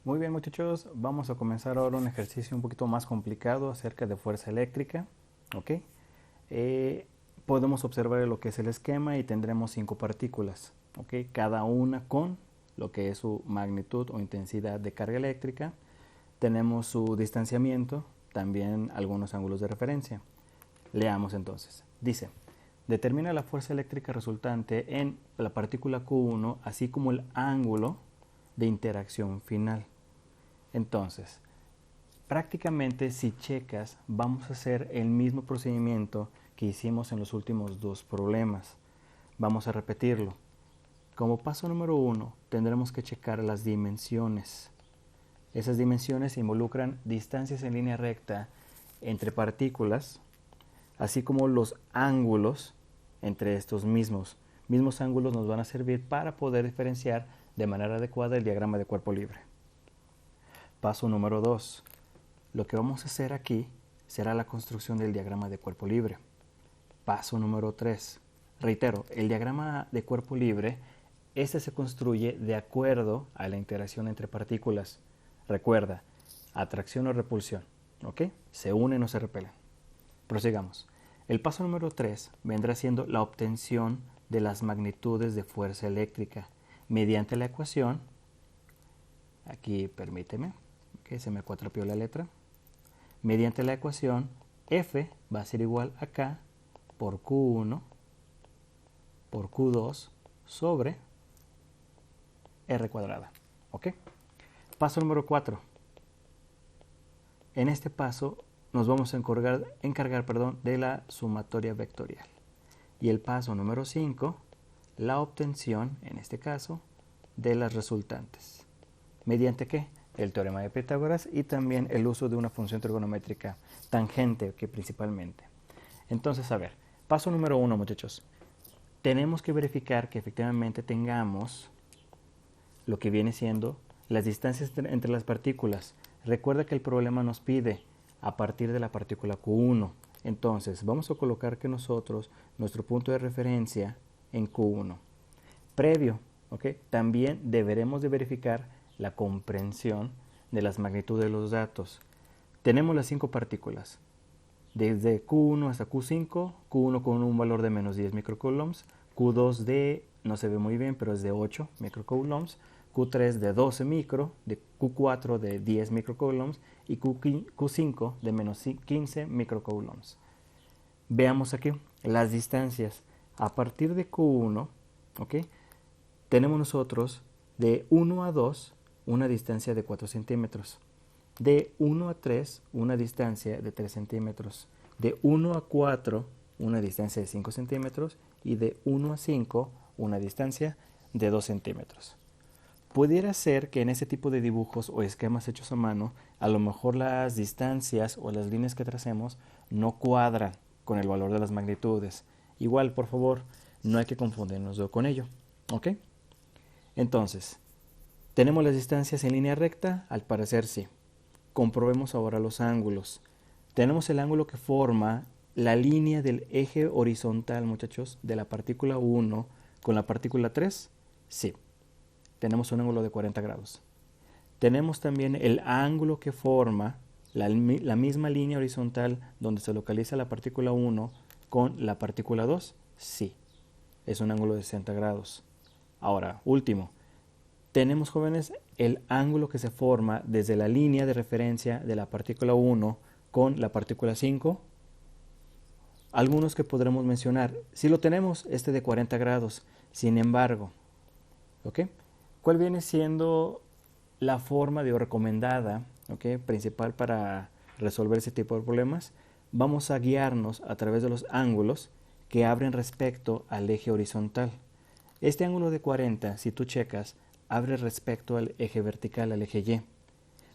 Muy bien, muchachos, vamos a comenzar ahora un ejercicio un poquito más complicado acerca de fuerza eléctrica. ¿Ok? Eh, Podemos observar lo que es el esquema y tendremos 5 partículas, ¿ok? Cada una con lo que es su magnitud o intensidad de carga eléctrica. Tenemos su distanciamiento, también algunos ángulos de referencia. Leamos entonces. Dice, determina la fuerza eléctrica resultante en la partícula Q1, así como el ángulo de interacción final. Entonces, prácticamente si checas, vamos a hacer el mismo procedimiento que hicimos en los últimos dos problemas. Vamos a repetirlo. Como paso número 1, tendremos que checar las dimensiones. Esas dimensiones involucran distancias en línea recta entre partículas, así como los ángulos entre estos mismos. Mismos ángulos nos van a servir para poder diferenciar de manera adecuada el diagrama de cuerpo libre. Paso número 2. Lo que vamos a hacer aquí será la construcción del diagrama de cuerpo libre. Paso número 3. Reitero, el diagrama de cuerpo libre, este se construye de acuerdo a la interacción entre partículas. Recuerda, atracción o repulsión, ¿ok? Se unen o se repelen. Prosigamos. El paso número 3 vendrá siendo la obtención de las magnitudes de fuerza eléctrica mediante la ecuación. Aquí permíteme, que se me cuatropeó la letra. Mediante la ecuación, F va a ser igual a K por Q1 por Q2 sobre R cuadrada. ¿Ok? Paso número 4. En este paso nos vamos a encargar de la sumatoria vectorial. Y el paso número 5, la obtención, en este caso, de las resultantes. ¿Mediante qué? El teorema de Pitágoras y también el uso de una función trigonométrica tangente, que principalmente. Entonces, a ver, paso número 1, muchachos. Tenemos que verificar que efectivamente tengamos lo que viene siendo las distancias entre las partículas. Recuerda que el problema nos pide a partir de la partícula Q1. Entonces, vamos a colocar que nosotros, nuestro punto de referencia en Q1. Previo, ¿ok? También deberemos de verificar la comprensión de las magnitudes de los datos. Tenemos las 5 partículas. Desde Q1 hasta Q5, Q1 con un valor de menos 10 microcoulombs, Q2 de, no se ve muy bien, pero es de 8 microcoulombs, Q3 de 12 micro, de Q4 de 10 microcoulombs y Q5 de menos 15 microcoulombs. Veamos aquí las distancias. A partir de Q1, ¿ok? Tenemos nosotros de 1 a 2 una distancia de 4 centímetros. De 1 a 3 una distancia de 3 centímetros. De 1 a 4 una distancia de 5 centímetros. Y de 1 a 5 una distancia de 2 centímetros. Pudiera ser que en ese tipo de dibujos o esquemas hechos a mano, a lo mejor las distancias o las líneas que tracemos no cuadran con el valor de las magnitudes. Igual, por favor, no hay que confundirnos con ello. ¿Ok? Entonces, ¿tenemos las distancias en línea recta? Al parecer sí. Comprobemos ahora los ángulos. Tenemos el ángulo que forma la línea del eje horizontal, muchachos, de la partícula 1 con la partícula 3. Sí. Tenemos un ángulo de 40 grados. Tenemos también el ángulo que forma la misma línea horizontal donde se localiza la partícula 1 con la partícula 2. Sí. Es un ángulo de 60 grados. Ahora, último. Tenemos, jóvenes, el ángulo que se forma desde la línea de referencia de la partícula 1 con la partícula 5. Algunos que podremos mencionar. Si lo tenemos, este de 40 grados. Sin embargo, ¿ok? ¿Cuál viene siendo la forma recomendada, ¿ok?, principal para resolver ese tipo de problemas? Vamos a guiarnos a través de los ángulos que abren respecto al eje horizontal. Este ángulo de 40, si tú checas, abre respecto al eje vertical, al eje Y.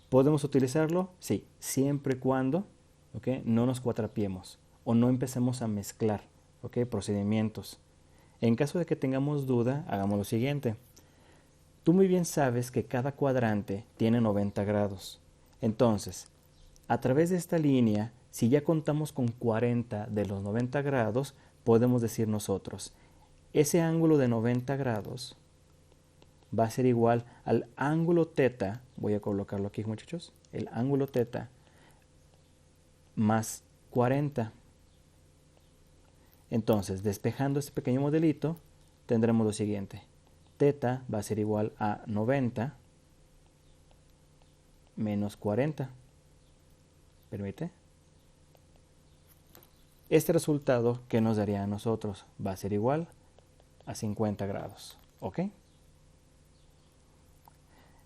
¿Podemos utilizarlo? Sí, siempre y cuando, ¿ok?, no nos cuatrapiemos o no empecemos a mezclar, ¿ok?, procedimientos. En caso de que tengamos duda, hagamos lo siguiente. Tú muy bien sabes que cada cuadrante tiene 90 grados. Entonces, a través de esta línea, si ya contamos con 40 de los 90 grados, podemos decir nosotros, ese ángulo de 90 grados va a ser igual al ángulo teta, voy a colocarlo aquí, muchachos, el ángulo θ más 40. Entonces, despejando este pequeño modelito, tendremos lo siguiente. θ va a ser igual a 90 menos 40. ¿Permite? Este resultado que nos daría a nosotros va a ser igual a 50 grados. ¿Ok?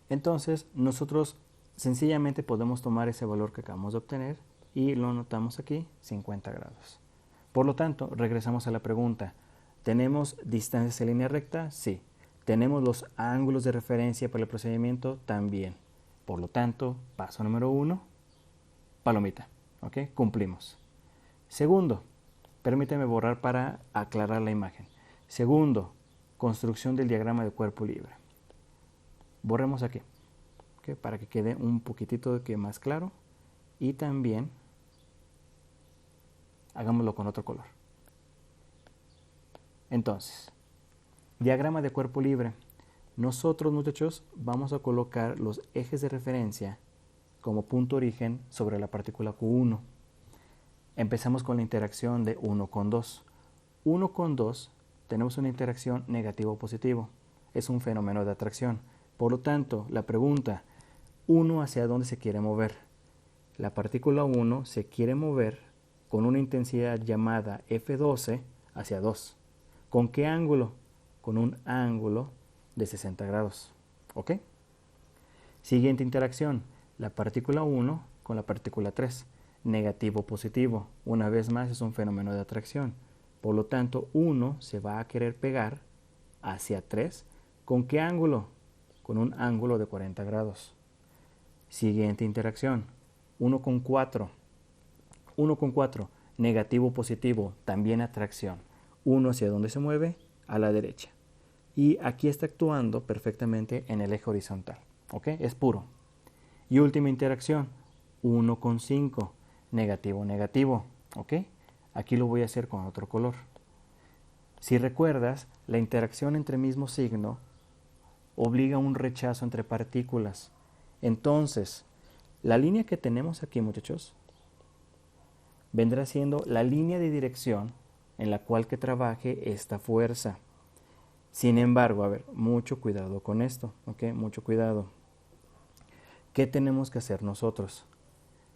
Entonces, nosotros sencillamente podemos tomar ese valor que acabamos de obtener y lo anotamos aquí, 50 grados. Por lo tanto, regresamos a la pregunta. ¿Tenemos distancias en línea recta? Sí. ¿Tenemos los ángulos de referencia para el procedimiento? También. Por lo tanto, paso número 1, palomita. ¿Ok? Cumplimos. Segundo, permíteme borrar para aclarar la imagen. Segundo, construcción del diagrama de cuerpo libre. Borremos aquí, ¿okay? Para que quede un poquitito más claro. Y también hagámoslo con otro color. Entonces, diagrama de cuerpo libre. Nosotros, muchachos, vamos a colocar los ejes de referencia como punto origen sobre la partícula Q1. Empezamos con la interacción de 1 con 2. 1 con 2 tenemos una interacción negativo-positivo. Es un fenómeno de atracción. Por lo tanto, la pregunta, 1 hacia dónde se quiere mover. La partícula 1 se quiere mover con una intensidad llamada F12 hacia 2. ¿Con qué ángulo? Con un ángulo de 60 grados. ¿Ok? Siguiente interacción, la partícula 1 con la partícula 3. Negativo-positivo. Una vez más es un fenómeno de atracción. Por lo tanto, 1 se va a querer pegar hacia 3. ¿Con qué ángulo? Con un ángulo de 40 grados. Siguiente interacción, 1 con 4. 1 con 4, negativo-positivo, también atracción. 1 hacia dónde se mueve, a la derecha. Y aquí está actuando perfectamente en el eje horizontal. ¿Ok? Es puro. Y última interacción, 1 con 5, negativo-negativo. ¿Ok? Aquí lo voy a hacer con otro color. Si recuerdas, la interacción entre mismo signo obliga a un rechazo entre partículas. Entonces, la línea que tenemos aquí, muchachos, vendrá siendo la línea de dirección en la cual que trabaje esta fuerza. Sin embargo, a ver, mucho cuidado con esto, ¿ok? Mucho cuidado. ¿Qué tenemos que hacer nosotros?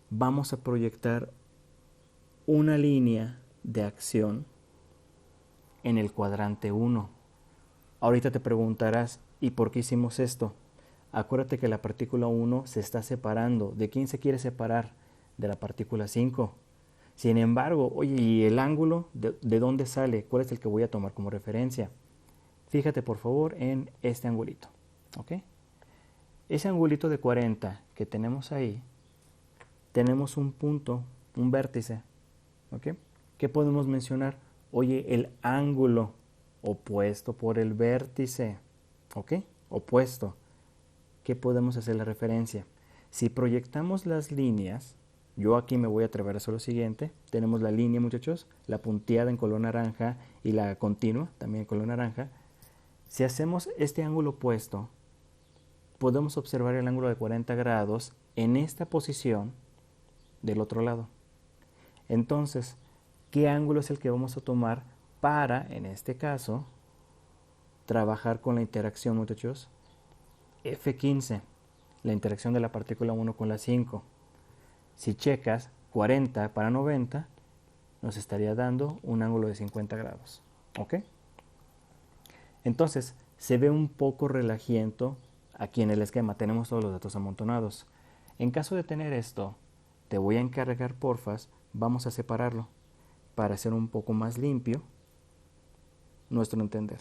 Vamos a proyectar una línea de acción en el cuadrante 1. Ahorita te preguntarás, ¿y por qué hicimos esto? Acuérdate que la partícula 1 se está separando. ¿De quién se quiere separar? De la partícula 5. Sin embargo, oye, ¿y el ángulo de dónde sale? ¿Cuál es el que voy a tomar como referencia? Fíjate por favor en este angulito. ¿Ok? Ese angulito de 40 que tenemos ahí, tenemos un punto, un vértice. ¿Ok? ¿Qué podemos mencionar? Oye, el ángulo opuesto por el vértice. ¿Ok? Opuesto. ¿Qué podemos hacer la referencia? Si proyectamos las líneas, yo aquí me voy a atrever a hacer lo siguiente. Tenemos la línea, muchachos, la punteada en color naranja y la continua también en color naranja. Si hacemos este ángulo opuesto, podemos observar el ángulo de 40 grados en esta posición del otro lado. Entonces, ¿qué ángulo es el que vamos a tomar para, en este caso, trabajar con la interacción, muchachos? F15, la interacción de la partícula 1 con la 5. Si checas 40 para 90, nos estaría dando un ángulo de 50 grados. ¿Ok? Entonces, se ve un poco relajiento aquí en el esquema. Tenemos todos los datos amontonados. En caso de tener esto, te voy a encargar, porfas, vamos a separarlo para hacer un poco más limpio nuestro entender.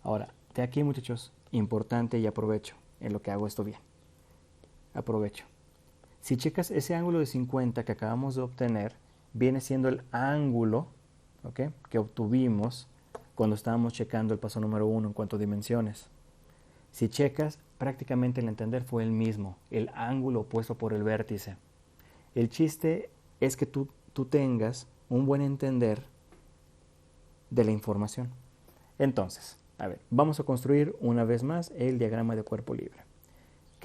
Ahora, de aquí, muchachos, importante y aprovecho en lo que hago esto bien. Aprovecho. Si checas ese ángulo de 50 que acabamos de obtener, viene siendo el ángulo, ¿okay?, que obtuvimos cuando estábamos checando el paso número 1 en cuanto a dimensiones. Si checas, prácticamente el entender fue el mismo, el ángulo opuesto por el vértice. El chiste es que tú tengas un buen entender de la información. Entonces, a ver, vamos a construir una vez más el diagrama de cuerpo libre.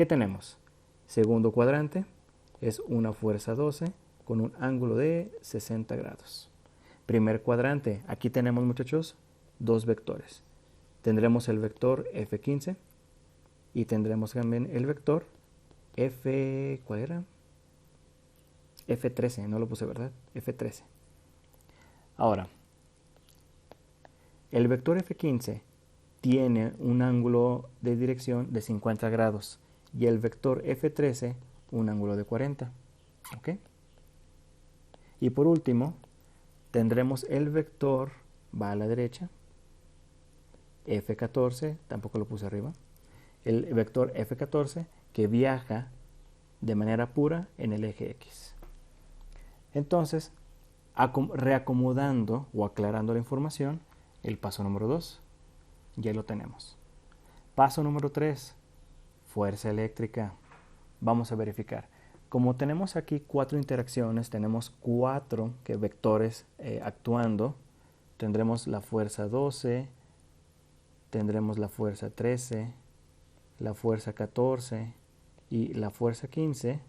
¿Qué tenemos? Segundo cuadrante es una fuerza 12 con un ángulo de 60 grados. Primer cuadrante, aquí tenemos, muchachos, dos vectores. Tendremos el vector F15 y tendremos también el vector ¿cuál era? F13, no lo puse, ¿verdad? F13. Ahora, el vector F15 tiene un ángulo de dirección de 50 grados y el vector F13 un ángulo de 40. ¿Ok? Y por último, tendremos el vector, va a la derecha, F14, tampoco lo puse arriba, el vector F14 que viaja de manera pura en el eje X. Entonces, reacomodando o aclarando la información, el paso número 2 ya lo tenemos. Paso número 3, fuerza eléctrica. Vamos a verificar. Como tenemos aquí 4 interacciones, tenemos 4 vectores actuando, tendremos la fuerza 12, tendremos la fuerza 13, la fuerza 14 y la fuerza 15.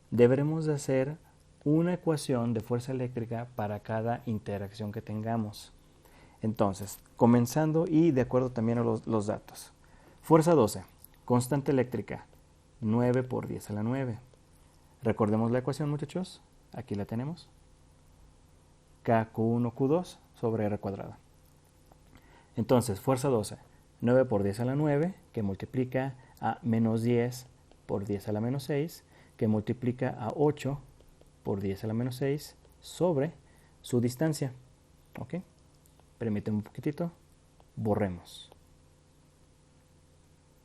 Deberemos de hacer una ecuación de fuerza eléctrica para cada interacción que tengamos. Entonces, comenzando y de acuerdo también a los datos. Fuerza 12, constante eléctrica, 9 por 10 a la 9. Recordemos la ecuación, muchachos. Aquí la tenemos. K-Q1, Q2 sobre R cuadrada. Entonces, fuerza 12, 9 por 10 a la 9, que multiplica a menos 10 por 10 a la menos 6, que multiplica a 8 por 10 a la menos 6 sobre su distancia. ¿Ok? Permíteme un poquitito. Borremos.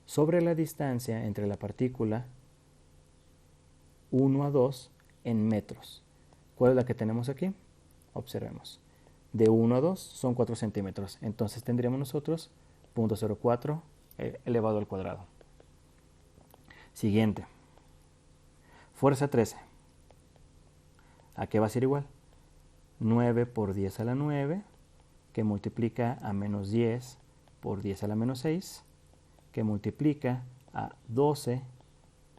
Sobre la distancia entre la partícula 1 a 2 en metros. ¿Cuál es la que tenemos aquí? Observemos. De 1 a 2 son 4 centímetros. Entonces tendríamos nosotros 0.04 elevado al cuadrado. Siguiente. Fuerza 13. ¿A qué va a ser igual? 9 por 10 a la 9, que multiplica a menos 10 por 10 a la menos 6, que multiplica a 12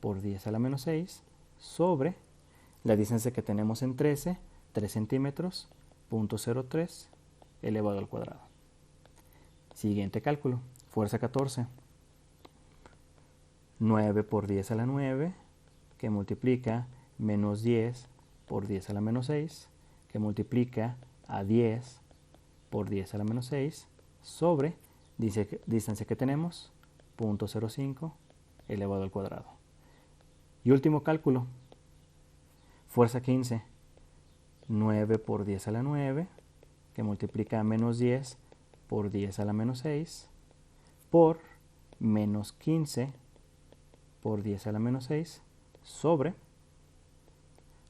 por 10 a la menos 6, sobre la distancia que tenemos en 13, 3 centímetros, 0.03 elevado al cuadrado. Siguiente cálculo, fuerza 14. 9 por 10 a la 9, que multiplica menos 10 por 10 a la menos 6, que multiplica a 10 por 10 a la menos 6, sobre distancia que tenemos, 0.05 elevado al cuadrado. Y último cálculo, fuerza 15, 9 por 10 a la 9, que multiplica a menos 10 por 10 a la menos 6, por menos 15 por 10 a la menos 6, sobre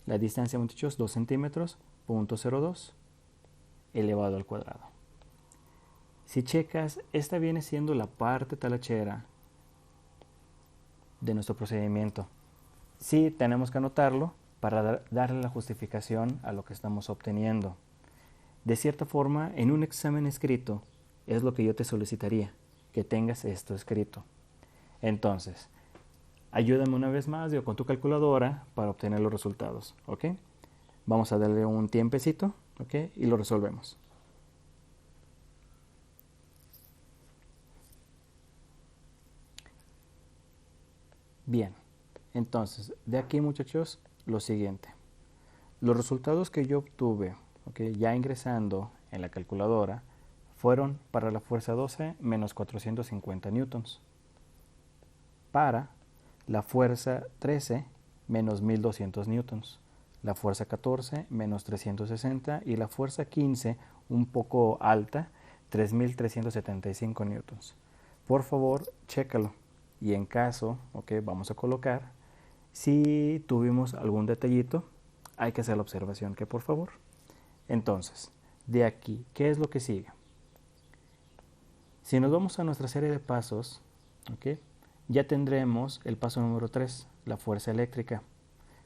la distancia, muchachos, 2 centímetros, 0.02 elevado al cuadrado. Si checas, esta viene siendo la parte talachera de nuestro procedimiento. Sí, tenemos que anotarlo para darle la justificación a lo que estamos obteniendo. De cierta forma, en un examen escrito, es lo que yo te solicitaría, que tengas esto escrito. Entonces, ayúdame una vez más con tu calculadora para obtener los resultados, ¿ok? Vamos a darle un tiempecito, ¿ok? Y lo resolvemos. Bien, entonces, de aquí, muchachos, lo siguiente. Los resultados que yo obtuve, ¿okay?, ya ingresando en la calculadora, fueron para la fuerza 12 menos 450 newtons. Para la fuerza 13 menos 1200 newtons. La fuerza 14 menos 360 y la fuerza 15, un poco alta, 3375 newtons. Por favor, chécalo. Y en caso, vamos a colocar, si tuvimos algún detallito, hay que hacer la observación que por favor. Entonces, de aquí, ¿qué es lo que sigue? Si nos vamos a nuestra serie de pasos, ya tendremos el paso número 3, la fuerza eléctrica.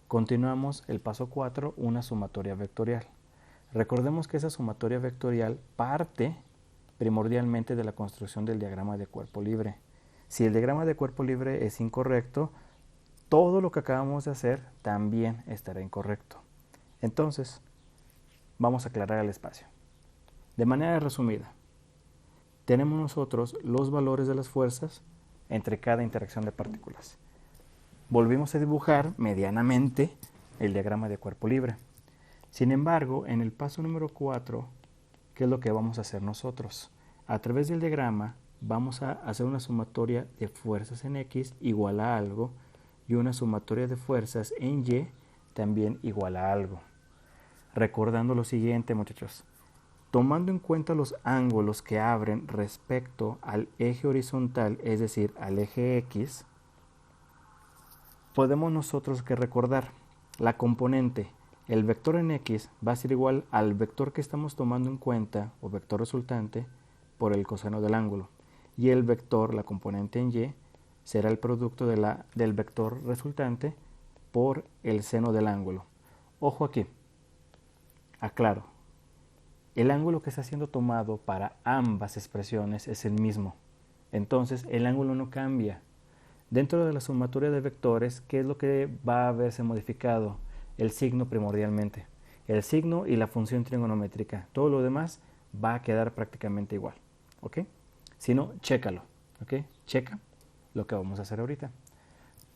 Continuamos el paso 4, una sumatoria vectorial. Recordemos que esa sumatoria vectorial parte primordialmente de la construcción del diagrama de cuerpo libre. Si el diagrama de cuerpo libre es incorrecto, todo lo que acabamos de hacer también estará incorrecto. Entonces, vamos a aclarar el espacio. De manera resumida, tenemos nosotros los valores de las fuerzas entre cada interacción de partículas. Volvimos a dibujar medianamente el diagrama de cuerpo libre. Sin embargo, en el paso número 4, ¿qué es lo que vamos a hacer nosotros? A través del diagrama vamos a hacer una sumatoria de fuerzas en X igual a algo y una sumatoria de fuerzas en Y también igual a algo. Recordando lo siguiente, muchachos, tomando en cuenta los ángulos que abren respecto al eje horizontal, es decir, al eje X, podemos nosotros que recordar la componente, el vector en X va a ser igual al vector que estamos tomando en cuenta, o vector resultante, por el coseno del ángulo. Y el vector, la componente en Y, será el producto del vector resultante por el seno del ángulo. Ojo aquí, aclaro, el ángulo que está siendo tomado para ambas expresiones es el mismo. Entonces, el ángulo no cambia. Dentro de la sumatoria de vectores, ¿qué es lo que va a verse modificado? El signo primordialmente. El signo y la función trigonométrica. Todo lo demás va a quedar prácticamente igual. ¿Ok? Si no, chécalo. ¿Ok? Checa lo que vamos a hacer ahorita.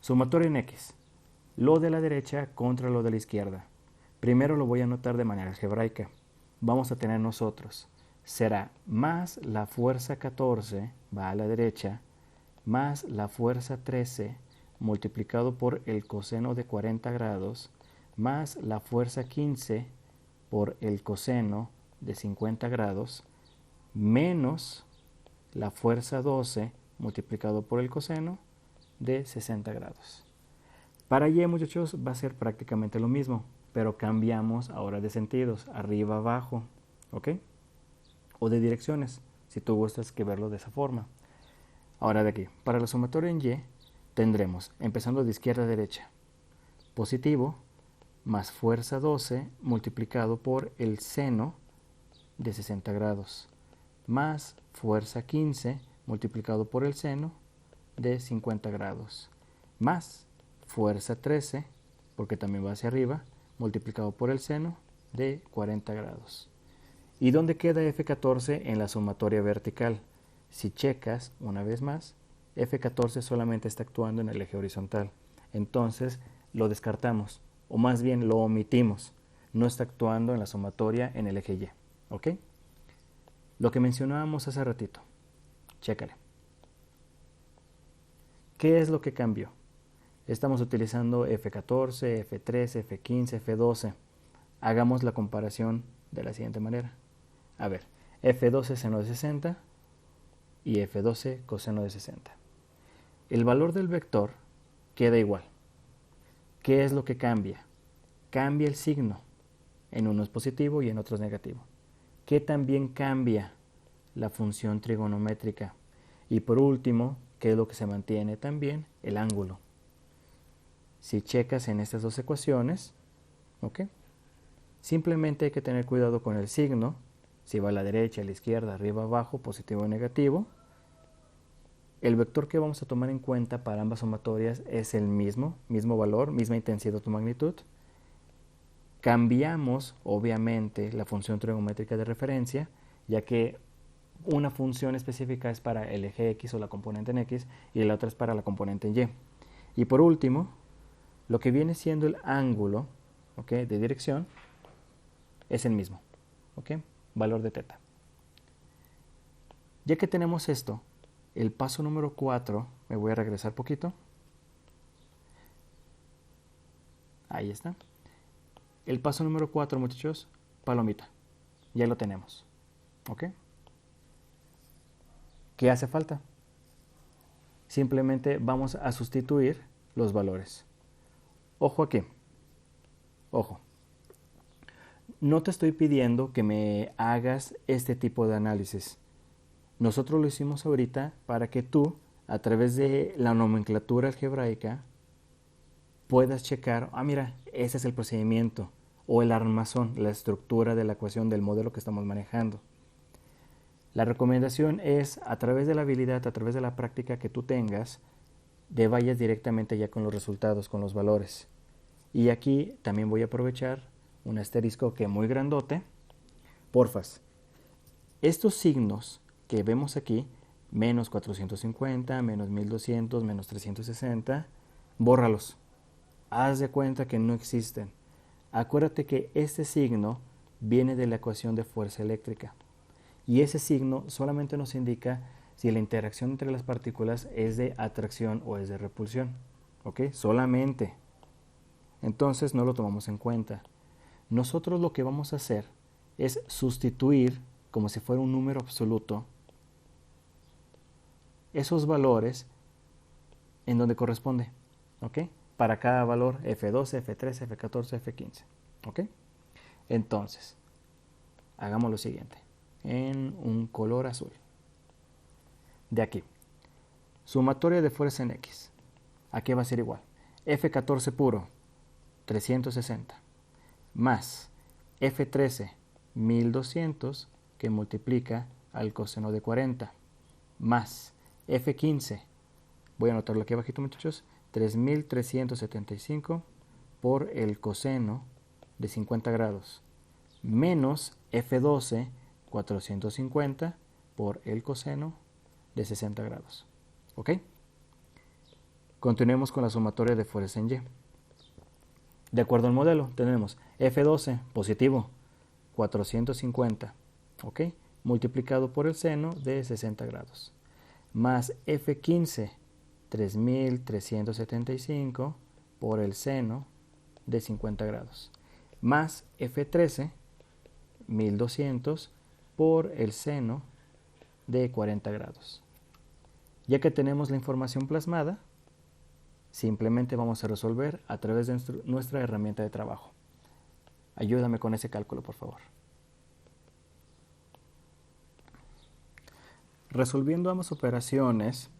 Sumatoria en X. Lo de la derecha contra lo de la izquierda. Primero lo voy a anotar de manera algebraica. Vamos a tener nosotros. Será más la fuerza 14, va a la derecha, más la fuerza 13 multiplicado por el coseno de 40 grados, más la fuerza 15 por el coseno de 50 grados, menos la fuerza 12 multiplicado por el coseno de 60 grados. Para Y, muchachos, va a ser prácticamente lo mismo, pero cambiamos ahora de sentidos, arriba, abajo, ¿ok? O de direcciones, si tú gustas que verlo de esa forma. Ahora de aquí, para la sumatoria en Y, tendremos, empezando de izquierda a derecha, positivo más fuerza 12 multiplicado por el seno de 60 grados, más fuerza 15 multiplicado por el seno de 50 grados, más fuerza 13, porque también va hacia arriba, multiplicado por el seno de 40 grados. ¿Y dónde queda F14 en la sumatoria vertical? Si checas, una vez más, F14 solamente está actuando en el eje horizontal. Entonces lo descartamos, o más bien lo omitimos. No está actuando en la sumatoria en el eje Y. ¿Ok? Lo que mencionábamos hace ratito. Chécale. ¿Qué es lo que cambió? Estamos utilizando F14, F13, F15, F12. Hagamos la comparación de la siguiente manera. A ver, F12 seno de 60 y F12 coseno de 60. El valor del vector queda igual. ¿Qué es lo que cambia? Cambia el signo. En uno es positivo y en otro es negativo. ¿Qué también cambia? La función trigonométrica. Y por último, ¿qué es lo que se mantiene también? El ángulo. Si checas en estas dos ecuaciones, ¿ok? Simplemente hay que tener cuidado con el signo. Si va a la derecha, a la izquierda, arriba, abajo, positivo o negativo. El vector que vamos a tomar en cuenta para ambas sumatorias es el mismo valor, misma intensidad o magnitud. Cambiamos, obviamente, la función trigonométrica de referencia, ya que una función específica es para el eje X o la componente en X y la otra es para la componente en Y. Y por último, lo que viene siendo el ángulo, ¿ok?, de dirección es el mismo, ¿ok?, valor de teta. Ya que tenemos esto, el paso número 4, me voy a regresar poquito. Ahí está. El paso número 4, muchachos, palomita. Ya lo tenemos. ¿Ok? ¿Qué hace falta? Simplemente vamos a sustituir los valores. Ojo aquí. Ojo. No te estoy pidiendo que me hagas este tipo de análisis. Nosotros lo hicimos ahorita para que tú, a través de la nomenclatura algebraica, puedas checar, mira, ese es el procedimiento, o el armazón, la estructura de la ecuación del modelo que estamos manejando. La recomendación es, a través de la habilidad, a través de la práctica que tú tengas, de vayas directamente ya con los resultados, con los valores. Y aquí también voy a aprovechar un asterisco que es muy grandote. Porfas, estos signos que vemos aquí, menos 450, menos 1200, menos 360, bórralos. Haz de cuenta que no existen. Acuérdate que este signo viene de la ecuación de fuerza eléctrica. Y ese signo solamente nos indica si la interacción entre las partículas es de atracción o es de repulsión. ¿Ok? Solamente. Entonces no lo tomamos en cuenta. Nosotros lo que vamos a hacer es sustituir, como si fuera un número absoluto, esos valores en donde corresponde. ¿Ok? Para cada valor F12, F13, F14, F15. ¿Ok? Entonces, hagamos lo siguiente. En un color azul. De aquí. Sumatoria de fuerza en X. Aquí va a ser igual. F14 puro, 360. Más F13, 1200, que multiplica al coseno de 40. Más F15, voy a anotarlo aquí abajito, muchachos, 3375 por el coseno de 50 grados. Menos F12, 450 por el coseno de 60 grados. ¿Ok? Continuemos con la sumatoria de fuerza en Y. De acuerdo al modelo, tenemos F12 positivo, 450, ¿ok? Multiplicado por el seno de 60 grados. Más F15, 3375 por el seno de 50 grados. Más F13, 1200 por el seno de 40 grados. Ya que tenemos la información plasmada, simplemente vamos a resolver a través de nuestra herramienta de trabajo. Ayúdame con ese cálculo, por favor. Resolviendo ambas operaciones,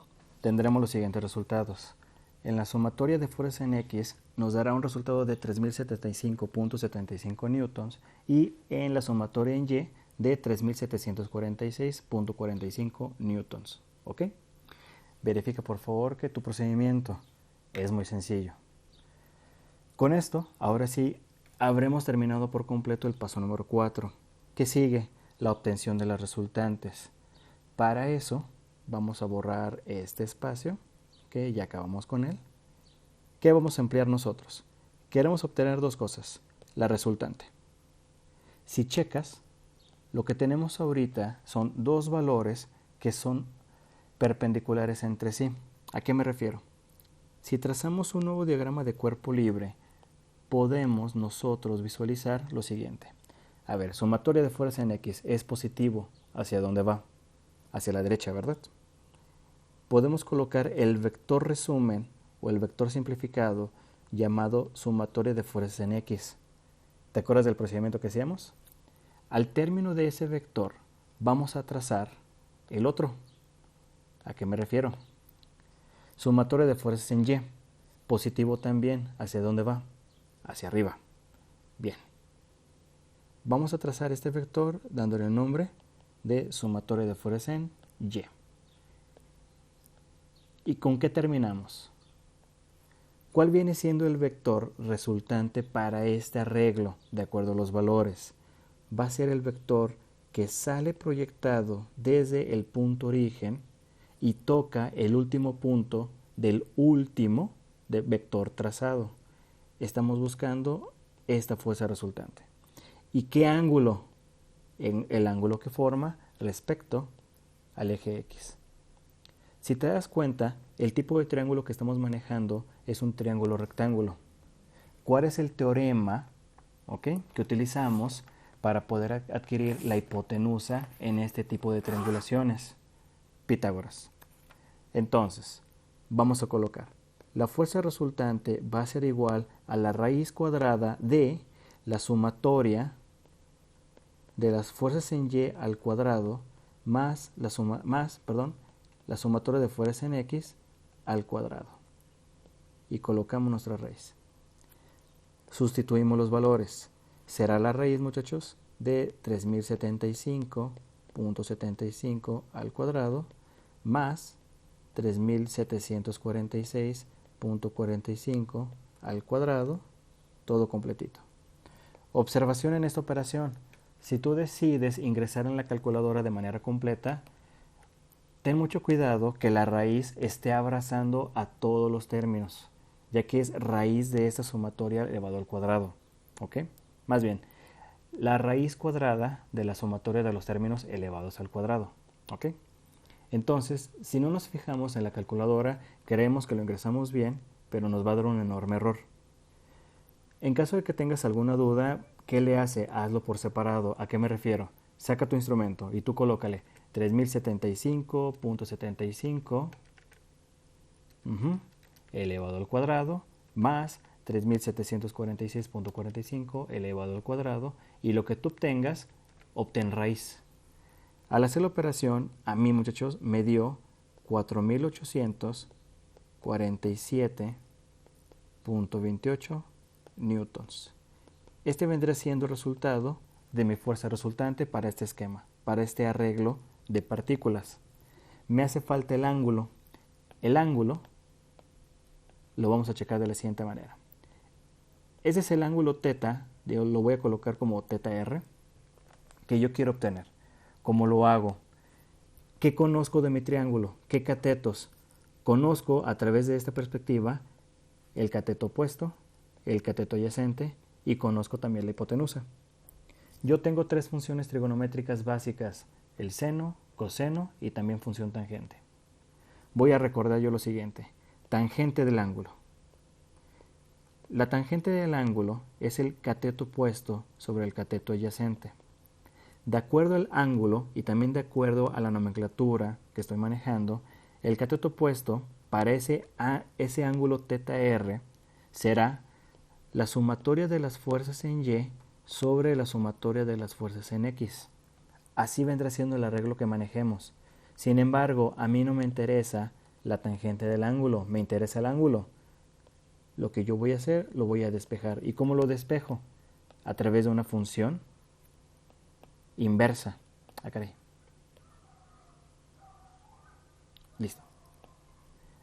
tendremos los siguientes resultados. En la sumatoria de fuerza en X nos dará un resultado de 3075.75 newtons y en la sumatoria en Y de 3746.45 newtons. ¿Ok? Verifica por favor que tu procedimiento es muy sencillo. Con esto, ahora sí, habremos terminado por completo el paso número 4. ¿Qué sigue? La obtención de las resultantes. Para eso, vamos a borrar este espacio, que ya acabamos con él. ¿Qué vamos a emplear nosotros? Queremos obtener dos cosas. La resultante. Si checas, lo que tenemos ahorita son dos valores que son perpendiculares entre sí. ¿A qué me refiero? Si trazamos un nuevo diagrama de cuerpo libre, podemos nosotros visualizar lo siguiente. A ver, sumatoria de fuerza en X es positivo. ¿Hacia dónde va? Hacia la derecha, ¿verdad? Podemos colocar el vector resumen o el vector simplificado llamado sumatoria de fuerza en X. ¿Te acuerdas del procedimiento que hacíamos? Al término de ese vector vamos a trazar el otro. ¿A qué me refiero? Sumatoria de fuerzas en Y. Positivo también. ¿Hacia dónde va? Hacia arriba. Bien. Vamos a trazar este vector dándole el nombre de sumatoria de fuerzas en Y. ¿Y con qué terminamos? ¿Cuál viene siendo el vector resultante para este arreglo de acuerdo a los valores? Va a ser el vector que sale proyectado desde el punto origen y toca el último punto del último vector trazado. Estamos buscando esta fuerza resultante. ¿Y qué ángulo? En el ángulo que forma respecto al eje X. Si te das cuenta, el tipo de triángulo que estamos manejando es un triángulo rectángulo. ¿Cuál es el teorema, que utilizamos para poder adquirir la hipotenusa en este tipo de triangulaciones? Pitágoras. Entonces, vamos a colocar. La fuerza resultante va a ser igual a la raíz cuadrada de la sumatoria de las fuerzas en Y al cuadrado más la sumatoria de fuerzas en X al cuadrado. Y colocamos nuestra raíz. Sustituimos los valores. Será la raíz, muchachos, de 3075 3.745 al cuadrado más 3.746.45 al cuadrado, todo completito. Observación en esta operación. Si tú decides ingresar en la calculadora de manera completa, ten mucho cuidado que la raíz esté abrazando a todos los términos, ya que es raíz de esta sumatoria elevado al cuadrado. ¿Ok? Más bien, la raíz cuadrada de la sumatoria de los términos elevados al cuadrado. ¿Ok? Entonces, si no nos fijamos en la calculadora, creemos que lo ingresamos bien, pero nos va a dar un enorme error. En caso de que tengas alguna duda, ¿qué le hace? Hazlo por separado. ¿A qué me refiero? Saca tu instrumento y tú colócale 3075.75 elevado al cuadrado más 3746.45 elevado al cuadrado, y lo que tú obtengas, obtén raíz. Al hacer la operación, a mí, muchachos, me dio 4847.28 newtons. Este vendrá siendo el resultado de mi fuerza resultante para este esquema, para este arreglo de partículas. Me hace falta el ángulo. El ángulo lo vamos a checar de la siguiente manera. Ese es el ángulo θ, yo lo voy a colocar como θr, que yo quiero obtener. ¿Cómo lo hago? ¿Qué conozco de mi triángulo? ¿Qué catetos? Conozco a través de esta perspectiva el cateto opuesto, el cateto adyacente, y conozco también la hipotenusa. Yo tengo tres funciones trigonométricas básicas: el seno, coseno y también función tangente. Voy a recordar yo lo siguiente: tangente del ángulo. La tangente del ángulo es el cateto opuesto sobre el cateto adyacente. De acuerdo al ángulo y también de acuerdo a la nomenclatura que estoy manejando, el cateto opuesto para ese ángulo θr será la sumatoria de las fuerzas en Y sobre la sumatoria de las fuerzas en X. Así vendrá siendo el arreglo que manejemos. Sin embargo, a mí no me interesa la tangente del ángulo, me interesa el ángulo. Lo que yo voy a hacer, lo voy a despejar. ¿Y cómo lo despejo? A través de una función inversa. Acá. Listo.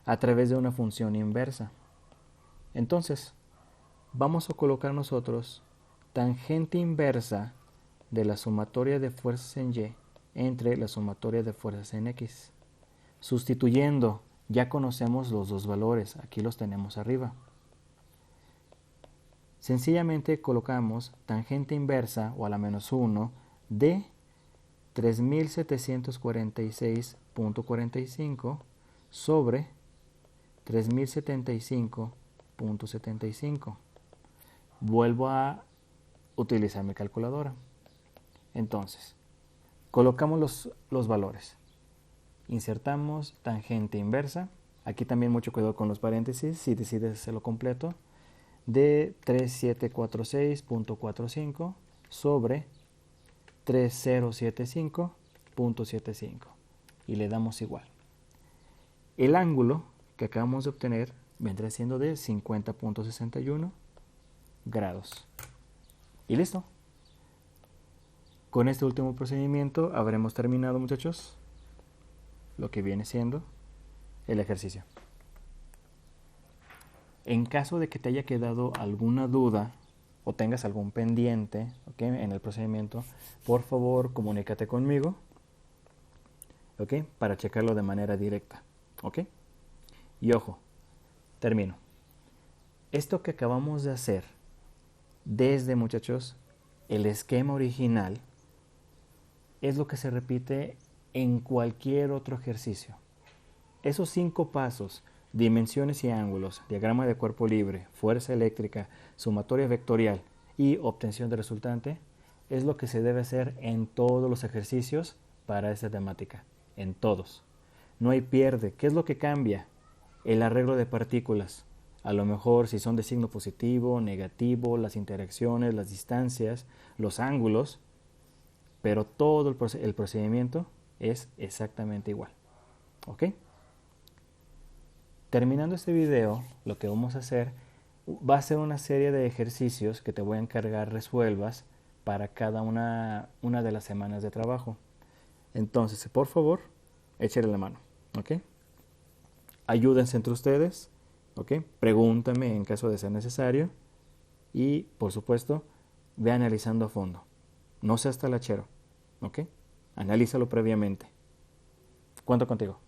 A través de una función inversa. Entonces, vamos a colocar nosotros tangente inversa de la sumatoria de fuerzas en Y entre la sumatoria de fuerzas en X. Sustituyendo, ya conocemos los dos valores, aquí los tenemos arriba. Sencillamente colocamos tangente inversa, o a la menos 1, de 3746.45 sobre 3075.75. Vuelvo a utilizar mi calculadora. Entonces, colocamos los valores. Insertamos tangente inversa. Aquí también mucho cuidado con los paréntesis si decides hacerlo completo. De 3746.45 sobre 3075.75. Y le damos igual. El ángulo que acabamos de obtener vendrá siendo de 50.61 grados. Y listo. Con este último procedimiento habremos terminado, muchachos, lo que viene siendo el ejercicio. En caso de que te haya quedado alguna duda o tengas algún pendiente, ¿okay?, en el procedimiento, por favor comunícate conmigo, ¿okay?, para checarlo de manera directa. ¿Okay? Y ojo, termino. Esto que acabamos de hacer desde, muchachos, el esquema original es lo que se repite en cualquier otro ejercicio. Esos 5 pasos: dimensiones y ángulos, diagrama de cuerpo libre, fuerza eléctrica, sumatoria vectorial y obtención de resultante, es lo que se debe hacer en todos los ejercicios para esta temática, en todos. No hay pierde. ¿Qué es lo que cambia? El arreglo de partículas. A lo mejor si son de signo positivo, negativo, las interacciones, las distancias, los ángulos, pero todo el procedimiento es exactamente igual. ¿Ok? Terminando este video, lo que vamos a hacer va a ser una serie de ejercicios que te voy a encargar resuelvas para cada una de las semanas de trabajo. Entonces, por favor, échale la mano, ¿ok? Ayúdense entre ustedes, ¿ok? Pregúntame en caso de ser necesario y, por supuesto, ve analizando a fondo. No seas talachero, ¿ok? Analízalo previamente. Cuento contigo.